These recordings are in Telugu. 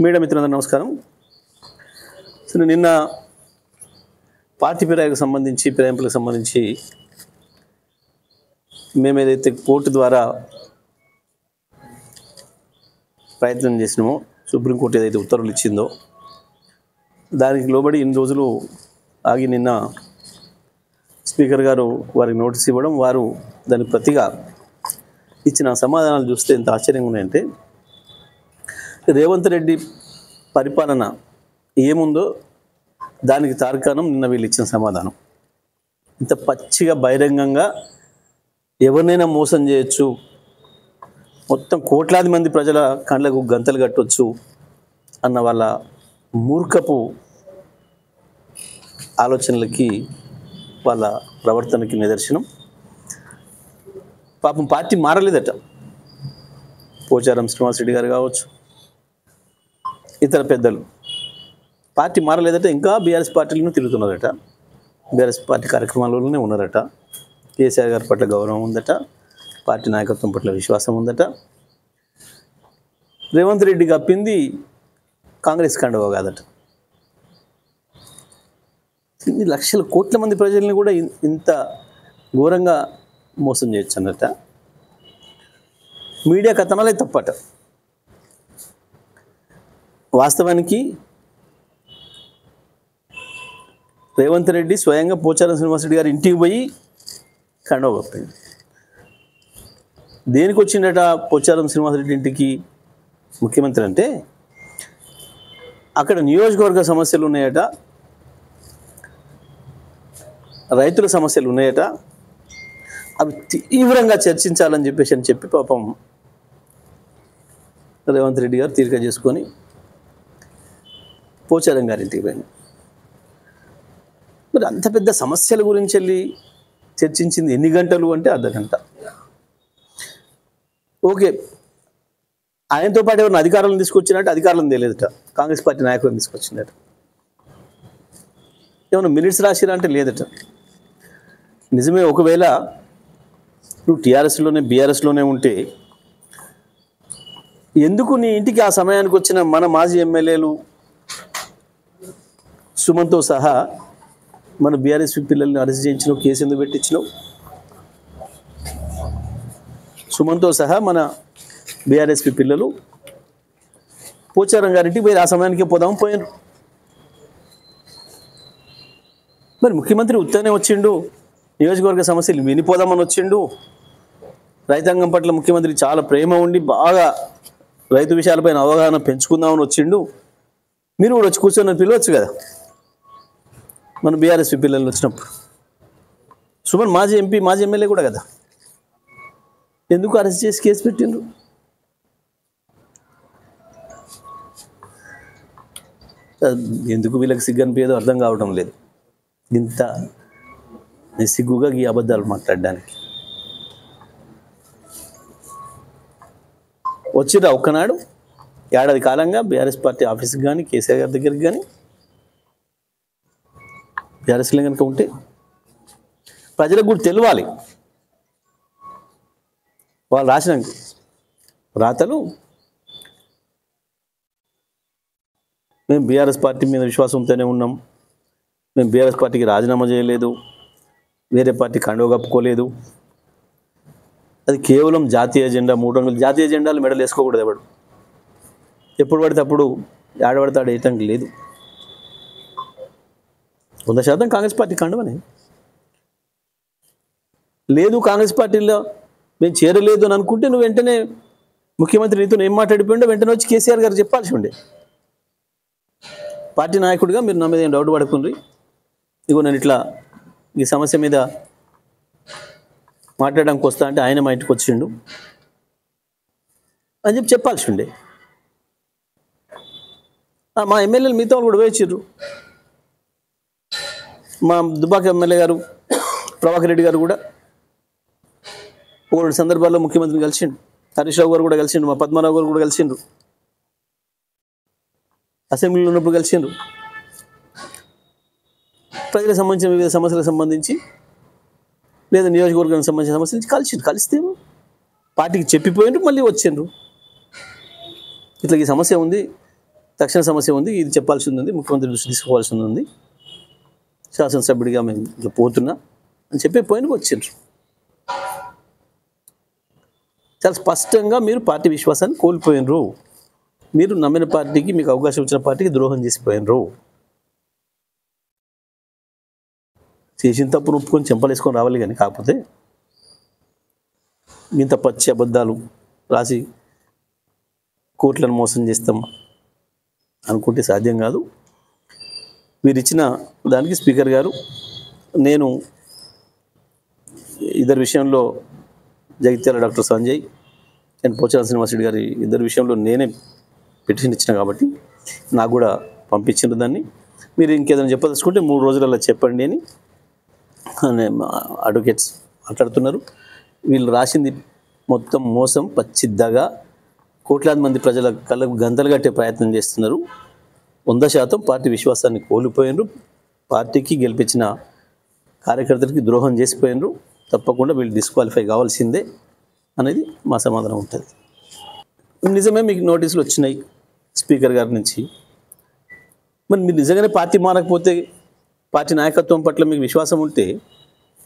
మీడియా మిత్రులందరూ నమస్కారం. సో నిన్న పార్టీ ఫిరాయింపులకు సంబంధించి మేము ఏదైతే కోర్టు ద్వారా ప్రయత్నం చేసినామో, సుప్రీంకోర్టు ఏదైతే ఉత్తర్వులు ఇచ్చిందో దానికి లోబడి ఇన్ని రోజులు ఆగి నిన్న స్పీకర్ గారు వారికి నోటీస్ ఇవ్వడం, వారు దానికి ప్రతిగా ఇచ్చిన సమాధానాలు చూస్తే ఎంత ఆశ్చర్యంగా ఉన్నాయంటే, రేవంత్ రెడ్డి పరిపాలన ఏముందో దానికి తార్కాణం నిన్న వీళ్ళు ఇచ్చిన సమాధానం. ఇంత పచ్చిగా బహిరంగంగా ఎవరినైనా మోసం చేయొచ్చు, మొత్తం కోట్లాది మంది ప్రజల కళ్ళకు గంతలు కట్టొచ్చు అన్న వాళ్ళ మూర్ఖపు ఆలోచనలకి, వాళ్ళ ప్రవర్తనకి నిదర్శనం. పాపం పార్టీ మారలేదట. పోచారం శ్రీనివాసరెడ్డి గారు కావచ్చు, ఇతర పెద్దలు పార్టీ మారలేదట, ఇంకా బీఆర్ఎస్ పార్టీలను తిరుగుతున్నారట, బీఆర్ఎస్ పార్టీ కార్యక్రమాలలోనే ఉన్నారట. కేసీఆర్ గారి పట్ల గౌరవం ఉందట, పార్టీ నాయకత్వం పట్ల విశ్వాసం ఉందట. రేవంత్ రెడ్డి కప్పింది కాంగ్రెస్ కండువా కాదట. ఇన్ని లక్షల కోట్ల మంది ప్రజల్ని కూడా ఇంత ఘోరంగా మోసం చేయొచ్చు అన్నట. మీడియా కథనాలే తప్పట. వాస్తవానికి రేవంత్ రెడ్డి స్వయంగా పోచారం శ్రీనివాసరెడ్డి గారి ఇంటికి పోయి కండువా కప్పింది. దేనికి వచ్చిందట పోచారం శ్రీనివాసరెడ్డి ఇంటికి ముఖ్యమంత్రి అంటే, అక్కడ నియోజకవర్గ సమస్యలు ఉన్నాయట, రైతుల సమస్యలు ఉన్నాయట, అవి తీవ్రంగా చర్చించాలని చెప్పి పాపం రేవంత్ రెడ్డి గారు తీరిక చేసుకొని పోచారం గారింటికి పోయింది. మరి అంత పెద్ద సమస్యల గురించి వెళ్ళి చర్చించింది ఎన్ని గంటలు అంటే అర్ధగంట. ఓకే, ఆయనతో పాటు ఎవరిని అధికారులను తీసుకొచ్చినట్టు అధికారులను తెలియదట, కాంగ్రెస్ పార్టీ నాయకులను తీసుకొచ్చినట్టు. ఏమన్నా మినిట్స్ రాసిరా అంటే లేదట. నిజమే, ఒకవేళ నువ్వు టీఆర్ఎస్లోనే బీఆర్ఎస్లోనే ఉంటే ఎందుకు నీ ఇంటికి ఆ సమయానికి వచ్చిన మన మాజీ ఎమ్మెల్యేలు సుమన్తో సహా మన బీఆర్ఎస్ పిల్లల్ని అరెస్ట్ చేయించినావు, కేసు ఎందుకు పెట్టించినావు? సుమన్తో సహా మన బీఆర్ఎస్పీ పిల్లలు పోచారం గారింటికి పోయి ఆ సమయానికే పోదాము పోయారు. మరి ముఖ్యమంత్రి ఉత్తనే వచ్చిండు, నియోజకవర్గ సమస్యలు వినిపోదామని వచ్చిండు. రైతాంగం పట్ల ముఖ్యమంత్రికి చాలా ప్రేమ ఉండి బాగా రైతు విషయాలపైన అవగాహన పెంచుకుందామని వచ్చిండు. మీరు కూడా వచ్చి కూర్చొని పిలవచ్చు కదా మన బీఆర్ఎస్పీ పిల్లలు వచ్చినప్పుడు. సుమన్ మాజీ ఎంపీ, మాజీ ఎమ్మెల్యే కూడా కదా, ఎందుకు అరెస్ట్ చేసి కేసు పెట్టిండ్రు? ఎందుకు వీళ్ళకి సిగ్గు అనిపించేదో అర్థం కావడం లేదు. ఇంత సిగ్గుగా ఈ అబద్ధాలు మాట్లాడడానికి వచ్చిరా ఒక్కనాడు ఏడాది కాలంగా బీఆర్ఎస్ పార్టీ ఆఫీస్కి కానీ కేసీఆర్ గారి దగ్గరికి కానీ బీఆర్ఎస్లో కనుక ఉంటే ప్రజలకు కూడా తెలియాలి. వాళ్ళు రాసిన రాతలు, మేము బీఆర్ఎస్ పార్టీ మీద విశ్వాసంతోనే ఉన్నాం, మేము బీఆర్ఎస్ పార్టీకి రాజీనామా చేయలేదు, వేరే పార్టీ కండువా కప్పుకోలేదు, అది కేవలం జాతీయ జెండా, 3 రంగులు జాతీయ జెండాలు మెడలు వేసుకోకూడదు. ఎవడు ఎప్పుడు పడితే అప్పుడు ఆడబడితే ఆడ వేయటానికి లేదు. 100% కాంగ్రెస్ పార్టీ కండువనే లేదు. కాంగ్రెస్ పార్టీలో మేము చేరలేదు అని అనుకుంటే నువ్వు వెంటనే ముఖ్యమంత్రి నీతో ఏం మాట్లాడిపోయిండో వెంటనే వచ్చి కేసీఆర్ గారు చెప్పాల్సి ఉండే. పార్టీ నాయకుడిగా మీరు నా మీద ఏం డౌట్ పడుకుండ్రి, ఇగో నేను ఇట్లా ఈ సమస్య మీద మాట్లాడడానికి వస్తా అంటే ఆయన మా ఇంటికి వచ్చిండు అని చెప్పాల్సి ఉండే. మా ఎమ్మెల్యేలు మీతో కూడా వేయించారు. మా దుబ్బాక ఎమ్మెల్యే గారు ప్రభాకర్ రెడ్డి గారు కూడా 2 సందర్భాల్లో ముఖ్యమంత్రిని కలిసిండు. హరీష్ రావు గారు కూడా కలిసిండు, మా పద్మారావు గారు కూడా కలిసిండ్రు, అసెంబ్లీలో ఉన్నప్పుడు కలిసిండ్రు. ప్రజలకు సంబంధించిన వివిధ సమస్యలకు సంబంధించి లేదా నియోజకవర్గానికి సంబంధించిన సమస్యలు కలిస్తే పార్టీకి చెప్పిపోయిండ్రు, మళ్ళీ వచ్చిండ్రు. ఇట్లా ఈ సమస్య ఉంది, తక్షణ సమస్య ఉంది, ఇది చెప్పాల్సి ఉంది, ముఖ్యమంత్రి దృష్టి తీసుకోవాల్సి ఉంది, శాసనసభ్యుడిగా మేము ఇట్లా పోతున్నా అని చెప్పి పోయినకి వచ్చిండ్రు. చాలా స్పష్టంగా మీరు పార్టీ విశ్వాసాన్ని కోల్పోయినరు. మీరు నమ్మిన పార్టీకి, మీకు అవకాశం ఇచ్చిన పార్టీకి ద్రోహం చేసిపోయినరు. చేసిన తప్పును ఒప్పుకొని చెంపలేసుకొని రావాలి. కానీ కాకపోతే ఇంత పచ్చి అబద్ధాలు రాసి కోట్లను మోసం చేస్తాం అనుకుంటే సాధ్యం కాదు. మీరు ఇచ్చిన దానికి స్పీకర్ గారు, నేను ఇద్దరు విషయంలో జగిత్యాల డాక్టర్ సంజయ్ అండ్ పోచారం శ్రీనివాసరెడ్డి గారి ఇద్దరు విషయంలో నేనే పిటిషన్ ఇచ్చిన కాబట్టి నాకు కూడా పంపించిన దాన్ని. మీరు ఇంకేదైనా చెప్పదలుచుకుంటే 3 రోజులలో చెప్పండి అని అడ్వకేట్స్ మాట్లాడుతున్నారు. వీళ్ళు రాసింది మొత్తం మోసం, పచ్చిద్దగా, కోట్లాది మంది ప్రజల కళ్ళకు గంతలు కట్టే ప్రయత్నం చేస్తున్నారు. 100% పార్టీ విశ్వాసాన్ని కోల్పోయినరు. పార్టీకి గెలిపించిన కార్యకర్తలకి ద్రోహం చేసిపోయినరు. తప్పకుండా వీళ్ళు డిస్క్వాలిఫై కావాల్సిందే అనేది మా సమాధానం ఉంటుంది. నిజమే మీకు నోటీసులు వచ్చినాయి స్పీకర్ గారి నుంచి. మరి మీరు నిజంగానే పార్టీ మారకపోతే, పార్టీ నాయకత్వం పట్ల మీకు విశ్వాసం ఉంటే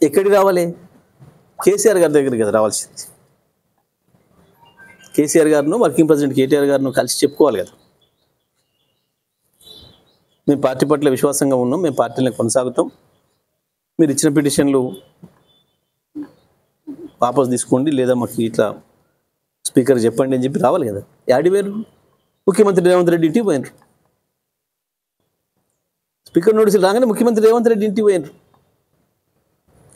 ఎక్కడికి రావాలి? కేసీఆర్ గారి దగ్గరికి కదా రావాల్సింది. కేసీఆర్ గారిను, వర్కింగ్ ప్రెసిడెంట్ కేటీఆర్ గారిను కలిసి చెప్పుకోవాలి కదా, మేము పార్టీ పట్ల విశ్వాసంగా ఉన్నాం, మేము పార్టీని కొనసాగుతాం, మీరు ఇచ్చిన పిటిషన్లు వాపసు తీసుకోండి, లేదా మాకు ఇట్లా స్పీకర్ చెప్పండి అని చెప్పి రావాలి కదా. యాడి వేరు? ముఖ్యమంత్రి రేవంత్ రెడ్డి ఇంటికి పోయినారు. స్పీకర్ నోటీసులు రాగానే ముఖ్యమంత్రి రేవంత్ రెడ్డి ఇంటికి పోయినారు.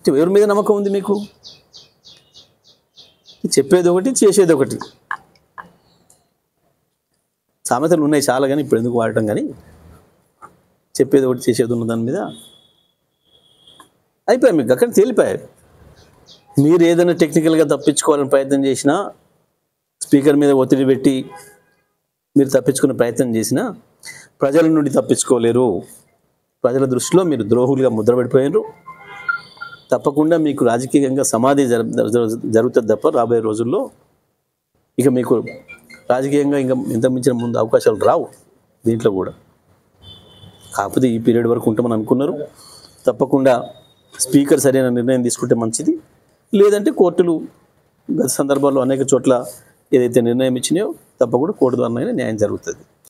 ఎవరి మీద నమ్మకం ఉంది మీకు? చెప్పేది ఒకటి, చేసేది ఒకటి. సామెతలు ఉన్నాయి చాలా, కానీ ఇప్పుడు ఎందుకు వాడటం? కానీ చెప్పేది ఒకటి, చేసేది ఉన్న దాని మీద అయిపోయాయి. మీకు అక్కడ తేలిపోయాయి. మీరు ఏదైనా టెక్నికల్గా తప్పించుకోవాలని ప్రయత్నం చేసినా, స్పీకర్ మీద ఒత్తిడి పెట్టి మీరు తప్పించుకునే ప్రయత్నం చేసినా ప్రజల నుండి తప్పించుకోలేరు. ప్రజల దృష్టిలో మీరు ద్రోహులుగా ముద్రపడిపోయారు. తప్పకుండా మీకు రాజకీయంగా సమాధి జరుగుతుంది తప్ప రాబోయే రోజుల్లో ఇక మీకు రాజకీయంగా ఇంకా ఇంత మించిన ముందు అవకాశాలు రావు దీంట్లో కూడా. కాకపోతే ఈ పీరియడ్ వరకు ఉంటామని అనుకున్నారు. తప్పకుండా స్పీకర్ సరైన నిర్ణయం తీసుకుంటే మంచిది. లేదంటే కోర్టులు గత సందర్భాల్లో అనేక చోట్ల ఏదైతే నిర్ణయం ఇచ్చినాయో తప్పకుండా కోర్టు ద్వారా న్యాయం జరుగుతుంది.